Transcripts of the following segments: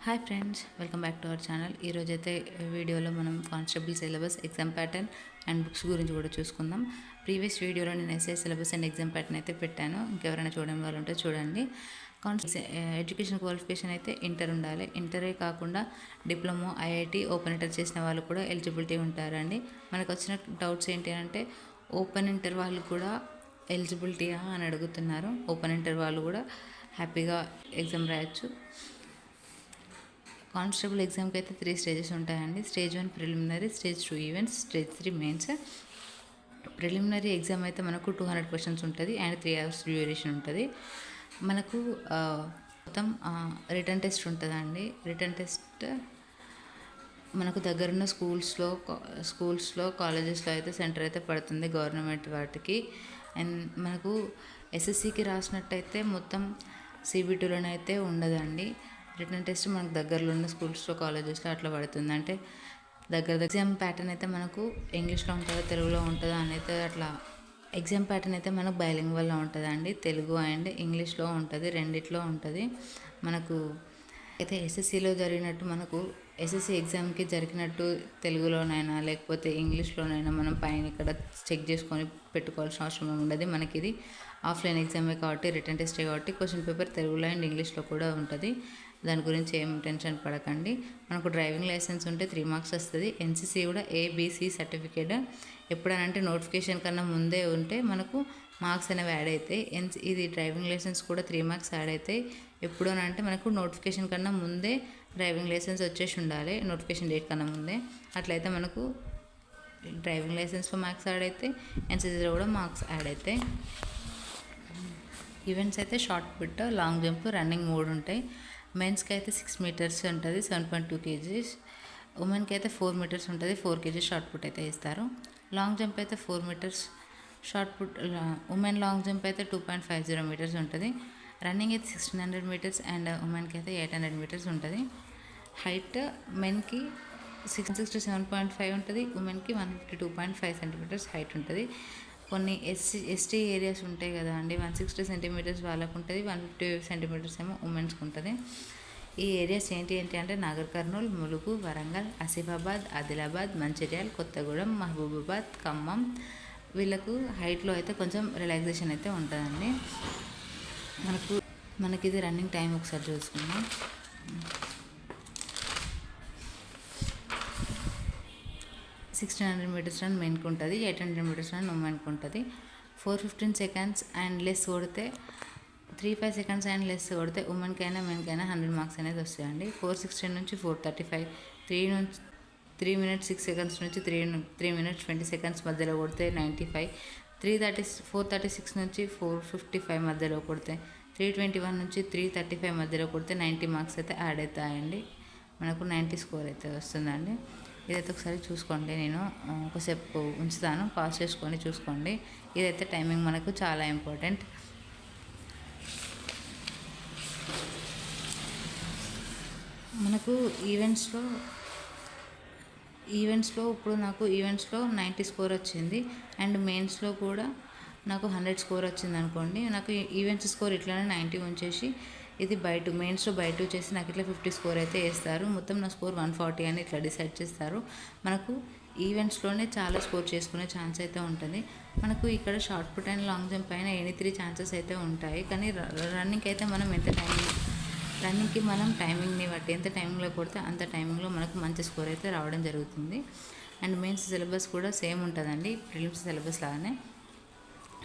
Hi friends, welcome back to our channel. ఈరోజైతే వీడియోలో మనం constable syllabus, exam pattern and books గురించి కూడా చూసుకుందాం. ప్రీవియస్ వీడియోలో నేను SI syllabus and exam pattern అయితే పెట్టాను. ఇంకెవరైనా చూడని వాళ్ళు ఉంటే చూడండి. ఎడ్యుకేషన్ క్వాలిఫికేషన్ అయితే ఇంటర్ ఉండాలి. ఇంటరే కాకుండా డిప్లొమా, ఐఐటి, ఓపెన్ ఇంటర్ చేసిన వాళ్ళు కూడా ఎలిజిబిలిటీ ఉంటారండి. మనకు వచ్చిన డౌట్స్ ఏంటి అంటే ఓపెన్ ఇంటర్ వాళ్ళు కూడా ఎలిజిబిలిటీయా అని అడుగుతున్నారు. ఓపెన్ ఇంటర్ వాళ్ళు కూడా హ్యాపీగా ఎగ్జామ్ రాయొచ్చు. కానిస్టేబుల్ ఎగ్జామ్కి అయితే 3 స్టేజెస్ ఉంటాయండి. Stage 1 preliminary, stage 2 events, stage 3 mains. Preliminary exam అయితే మనకు 200 క్వశ్చన్స్ ఉంటుంది అండ్ 3 hours డ్యూరేషన్ ఉంటుంది. మనకు మొత్తం రిటర్న్ టెస్ట్ ఉంటుందండి. రిటర్న్ టెస్ట్ మనకు దగ్గరున్న స్కూల్స్లో కాలేజెస్లో అయితే సెంటర్ అయితే పడుతుంది, గవర్నమెంట్ వాటికి. అండ్ మనకు ఎస్ఎస్సికి రాసినట్టయితే మొత్తం సిబిటీలోనైతే ఉండదండి. రిటర్న్ టెస్ట్ మనకు దగ్గరలో ఉన్న స్కూల్స్లో, కాలేజెస్లో అట్లా పడుతుంది. అంటే ఎగ్జామ్ ప్యాటర్న్ అయితే మనకు ఇంగ్లీష్లో ఉంటుందా, తెలుగులో ఉంటుందా అనేది అట్లా. ఎగ్జామ్ ప్యాటర్న్ అయితే మనకు బైలింగ్వల్లో ఉంటుందండి. తెలుగు అండ్ ఇంగ్లీష్లో ఉంటుంది, రెండిట్లో ఉంటుంది. మనకు అయితే ఎస్ఎస్సిలో జరిగినట్టు మనకు ఎస్ఎస్సి ఎగ్జామ్కి జరిగినట్టు తెలుగులోనైనా లేకపోతే ఇంగ్లీష్లోనైనా మనం పైన ఇక్కడ చెక్ చేసుకొని పెట్టుకోవాల్సిన అవసరం ఉండదు. మనకి ఇది ఆఫ్లైన్ ఎగ్జామే కాబట్టి, రిటర్న్ టెస్టే కాబట్టి క్వశ్చన్ పేపర్ తెలుగులో అండ్ ఇంగ్లీష్లో కూడా ఉంటుంది. దాని గురించి ఏం టెన్షన్ పడకండి. మనకు డ్రైవింగ్ లైసెన్స్ ఉంటే 3 మార్క్స్ వస్తుంది. ఎన్సీసీ కూడా ఏబీసీ సర్టిఫికేట్ ఎప్పుడనంటే నోటిఫికేషన్ కన్నా ముందే ఉంటే మనకు మార్క్స్ అనేవి యాడ్ అవుతాయి. ఇది డ్రైవింగ్ లైసెన్స్ కూడా 3 మార్క్స్ యాడ్ అవుతాయి. ఎప్పుడోనంటే మనకు నోటిఫికేషన్ కన్నా ముందే డ్రైవింగ్ లైసెన్స్ వచ్చేసి ఉండాలి, నోటిఫికేషన్ డేట్ కన్నా ముందే. అట్లయితే మనకు డ్రైవింగ్ లైసెన్స్లో మార్క్స్ యాడ్ అవుతాయి, ఎన్సీసీలో కూడా మార్క్స్ యాడ్ అవుతాయి. ఈవెంట్స్ అయితే shot put, long jump, running 3 ఉంటాయి. మెన్స్కి అయితే 6 meters ఉంటుంది, 7.2 kgs. ఉమెన్కి అయితే 4 meters ఉంటుంది, 4 kgs షార్ట్ పుట్ అయితే ఇస్తారు. లాంగ్ జంప్ అయితే 4 meters, shot put women long jump అయితే 2.50 meters ఉంటుంది. రన్నింగ్ అయితే 1600 meters అండ్ ఉమెన్కి అయితే 800 meters ఉంటుంది. హైట్ మెన్కి 667.5 ఉంటుంది, ఉమెన్కి 152.5 centimeters హైట్ ఉంటుంది. కొన్ని ఎస్టీ ఏరియాస్ ఉంటాయి కదా అండి, 160 centimeters వాళ్ళకు ఉంటుంది, 150 centimeters ఏమో ఉమెన్స్కి ఉంటుంది. ఈ ఏరియాస్ ఏంటి అంటే నాగర్ కర్నూల్, ములుగు, వరంగల్, ఆసిఫాబాద్, ఆదిలాబాద్, మంచిర్యాల్, కొత్తగూడెం, మహబూబాబాద్, ఖమ్మం. వీళ్ళకు హైట్లో అయితే కొంచెం రిలాక్సేషన్ అయితే ఉంటుందండి. మనకి ఇది రన్నింగ్ టైం ఒకసారి చూసుకుందాం. 1600 meters రన్ మెన్కి ఉంటుంది, 800 meters రన్ ఉమెన్కి ఉంటుంది. 4:15 seconds అండ్ లెస్ కొడితే 3:5 seconds అండ్ లెస్ కొడితే ఉమెన్కైనా మెన్కైనా 100 మార్క్స్ అనేది వస్తాయండి. 4:16 నుంచి 4:35, 3 minutes 6 seconds నుంచి 3 minutes 20 seconds మధ్యలో కొడితే 95, 4:36 నుంచి 4:55 మధ్యలో కొడితే 3:21 నుంచి 3:35 మధ్యలో కొడితే 90 మార్క్స్ అయితే యాడ్ అవుతాయండి. మనకు 90 స్కోర్ అయితే వస్తుందండి. ఇదైతే ఒకసారి చూసుకోండి. నేను ఒకసేపు ఉంచుతాను, పాస్ చేసుకొని చూసుకోండి. ఇదైతే టైమింగ్ మనకు చాలా ఇంపార్టెంట్. మనకు ఈవెంట్స్లో ఇప్పుడు నాకు ఈవెంట్స్లో 90 స్కోర్ వచ్చింది అండ్ మెయిన్స్లో కూడా నాకు 100 స్కోర్ వచ్చింది అనుకోండి. నాకు ఈవెంట్స్ స్కోర్ ఇట్లానే 90 ఉంచేసి ఇది మెయిన్స్లో బై 2 చేసి నాకు ఇట్లా 50 స్కోర్ అయితే వేస్తారు. మొత్తం నా స్కోర్ 140 అని ఇట్లా డిసైడ్ చేస్తారు. మనకు ఈవెంట్స్లోనే చాలా స్కోర్ చేసుకునే ఛాన్స్ అయితే ఉంటుంది. మనకు ఇక్కడ shot put and long jump పైన 83 ఛాన్సెస్ అయితే ఉంటాయి. కానీ రన్నింగ్కి అయితే మనం రన్నింగ్కి మనం టైమింగ్ని బట్టి ఎంత టైమింగ్లో కొడితే అంత టైమింగ్లో మనకు మంచి స్కోర్ అయితే రావడం జరుగుతుంది. అండ్ మెయిన్స్ సిలబస్ కూడా సేమ్ ఉంటుందండి, ప్రిలిమ్స్ సిలబస్ లాగానే.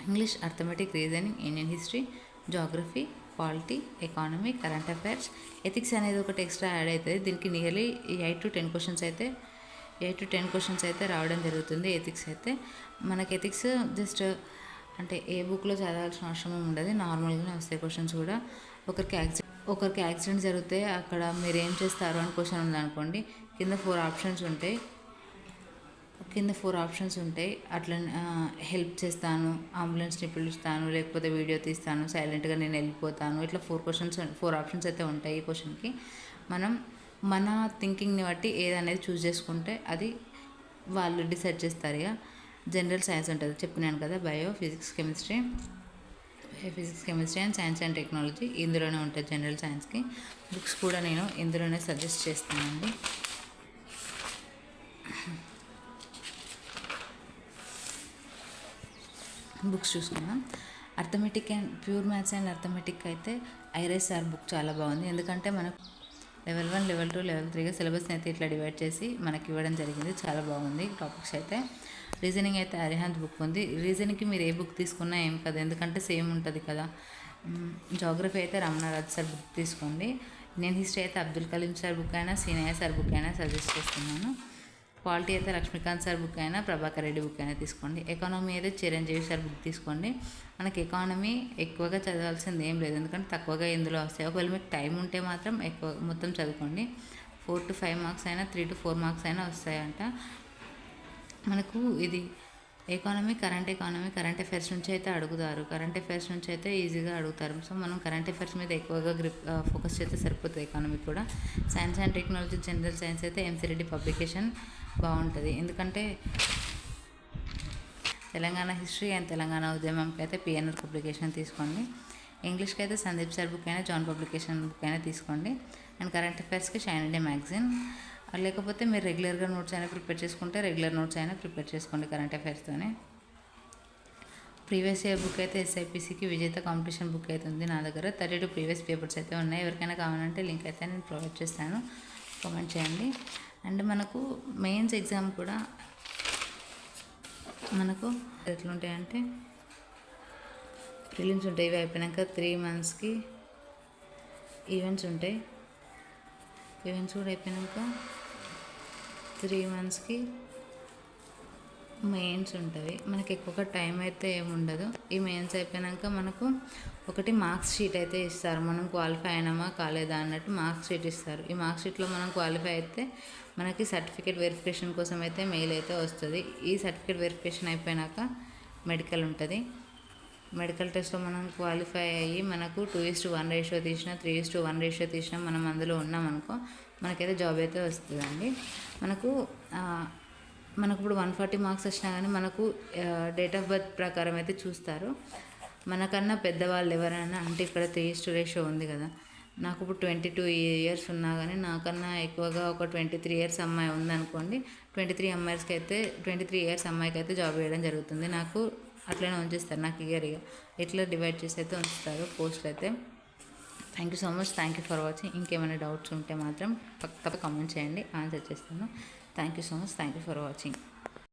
English, arithmetic, reasoning, Indian history, geography, polity, economy, current affairs, ethics అనేది ఒకటి ఎక్స్ట్రా యాడ్ అవుతుంది. దీనికి నియర్లీ 8 to 10 క్వశ్చన్స్ అయితే రావడం జరుగుతుంది. ఎథిక్స్ అయితే మనకి ఎథిక్స్ జస్ట్ అంటే ఏ బుక్లో చదవాల్సిన అవసరం ఉండదు, నార్మల్గానే వస్తాయి క్వశ్చన్స్ కూడా. ఒకరికి యాక్సిడెంట్ జరిగితే అక్కడ మీరు ఏం చేస్తారు అని క్వశ్చన్ ఉందనుకోండి, కింద 4 ఆప్షన్స్ ఉంటాయి. అట్లా హెల్ప్ చేస్తాను, అంబులెన్స్ని పిలుస్తాను, లేకపోతే వీడియో తీస్తాను, సైలెంట్గా నేను వెళ్ళిపోతాను, ఇట్లా 4 ఆప్షన్స్ అయితే ఉంటాయి. ఈ క్వశ్చన్కి మనం మన థింకింగ్ని బట్టి ఏదనేది చూస్ చేసుకుంటే అది వాళ్ళు డిసైడ్ చేస్తారు. ఇక జనరల్ సైన్స్ ఉంటుంది, చెప్పినాను కదా, bio, physics, chemistry. Physics chemistry and science and technology ఇందులోనే ఉంటుంది. జనరల్ సైన్స్కి బుక్స్ కూడా నేను ఇందులోనే సజెస్ట్ చేస్తానండి. బుక్స్ చూసుకుందాం. Arithmetic and pure maths and arithmetic అయితే ఐరైస్ సార్ బుక్ చాలా బాగుంది. ఎందుకంటే మనకు లెవెల్ 1, లెవెల్ 2, లెవెల్ 3గా సిలబస్ని అయితే ఇట్లా డివైడ్ చేసి మనకి ఇవ్వడం జరిగింది. చాలా బాగుంది టాపిక్స్ అయితే. రీజనింగ్ అయితే అరిహాంత్ బుక్ ఉంది. రీజనింగ్కి మీరు ఏ బుక్ తీసుకున్నా ఏం కదా, ఎందుకంటే సేమ్ ఉంటుంది కదా. జాగ్రఫీ అయితే రమణారాజు సార్ బుక్ తీసుకోండి. ఇండియన్ హిస్టరీ అయితే అబ్దుల్ కలీం సార్ బుక్ అయినా సీనయ్య సార్ బుక్ అయినా సజెస్ట్ చేస్తున్నాను. పాలిటీ అయితే లక్ష్మీకాంత్ సార్ బుక్ అయినా ప్రభాకర్ రెడ్డి బుక్ అయినా తీసుకోండి. ఎకానమీ అయితే చిరంజీవి సార్ బుక్ తీసుకోండి. మనకి ఎకానమీ ఎక్కువగా చదవాల్సింది ఏం లేదు, ఎందుకంటే తక్కువగా ఇందులో వస్తాయి. ఒకవేళ మీకు టైం ఉంటే మాత్రం ఎక్కువ మొత్తం చదువుకోండి. 4 to 5 మార్క్స్ అయినా 3 to 4 మార్క్స్ అయినా వస్తాయంట. మనకు ఇది ఎకానమీ కరెంట్ అఫైర్స్ నుంచి అయితే అడుగుతారు. కరెంట్ అఫైర్స్ నుంచి అయితే ఈజీగా అడుగుతారు. సో మనం కరెంట్ అఫైర్స్ మీద ఎక్కువగా ఫోకస్ చేస్తే సరిపోతుంది. ఎకానమీ కూడా. Science and technology general science అయితే ఎంసీ రెడ్డి పబ్లికేషన్ బాగుంటుంది. ఎందుకంటే తెలంగాణ హిస్టరీ అండ్ తెలంగాణ ఉద్యమంకి అయితే పిఎన్ఆర్ పబ్లికేషన్ తీసుకోండి. ఇంగ్లీష్కి అయితే సందీప్ సార్ బుక్ అయినా జాన్ పబ్లికేషన్ బుక్ అయినా తీసుకోండి. అండ్ కరెంట్ అఫైర్స్కి షైన్ ఇండియా మ్యాగజైన్. లేకపోతే మీరు రెగ్యులర్గా నోట్స్ అయినా ప్రిపేర్ చేసుకుంటే రెగ్యులర్ నోట్స్ అయినా ప్రిపేర్ చేసుకోండి కరెంట్ అఫైర్స్తోనే. ప్రీవియస్ ఇయర్ బుక్ అయితే ఎస్ఐపిసికి విజేత కాంపిటీషన్ బుక్ అయితే ఉంది నా దగ్గర. 32 ప్రీవియస్ పేపర్స్ అయితే ఉన్నాయి. ఎవరికైనా కావాలంటే లింక్ అయితే నేను ప్రొవైడ్ చేస్తాను, కామెంట్ చేయండి. అండ్ మనకు మెయిన్స్ ఎగ్జామ్ కూడా మనకు ఎట్లుంటాయంటే ప్రిలిమ్స్ ఉంటాయి. ఇవి అయిపోయాక 3 monthsకి ఈవెంట్స్ ఉంటాయి. ఈవెంట్స్ కూడా అయిపోయాక 3 monthsకి మెయిన్స్ ఉంటుంది. మనకి ఎక్కువగా టైం అయితే ఏముండదు. ఈ మెయిన్స్ అయిపోయాక మనకు ఒకటి మార్క్స్ షీట్ అయితే ఇస్తారు. మనం క్వాలిఫై అయినామా కాలేదా అన్నట్టు మార్క్స్ షీట్ ఇస్తారు. ఈ మార్క్స్ షీట్లో మనం క్వాలిఫై అయితే మనకి సర్టిఫికేట్ వెరిఫికేషన్ కోసం అయితే మెయిల్ అయితే వస్తుంది. ఈ సర్టిఫికేట్ వెరిఫికేషన్ అయిపోయాక మెడికల్ ఉంటుంది. మెడికల్ టెస్ట్లో మనం క్వాలిఫై అయ్యి మనకు 2:1 రేషియో తీసినా 3:1 రేషియో తీసినా మనం అందులో ఉన్నామనుకో మనకైతే జాబ్ అయితే వస్తుందండి. మనకు ఇప్పుడు 140 మార్క్స్ వచ్చినా కానీ మనకు డేట్ ఆఫ్ బర్త్ ప్రకారం అయితే చూస్తారు. మనకన్నా పెద్దవాళ్ళు ఎవరైనా, అంటే ఇక్కడ 3:1 రేషియో ఉంది కదా, నాకు ఇప్పుడు 22 years ఉన్నా కానీ నాకన్నా ఎక్కువగా ఒక 23 years అమ్మాయి ఉందనుకోండి, 23 years అమ్మాయికి అయితే జాబ్ వేయడం జరుగుతుంది. నాకు అట్లనే ఉంచిస్తారు. నాకు ఇయర్గా ఇట్లా డివైడ్ చేసి అయితే ఉంచుతారు పోస్టులు అయితే. Thank you so much. Thank you for watching. ఇంకేమైనా డౌట్స్ ఉంటే మాత్రం తప్పక కామెంట్ చేయండి, ఆన్సర్ చేస్తాను. Thank you so much. Thank you for watching.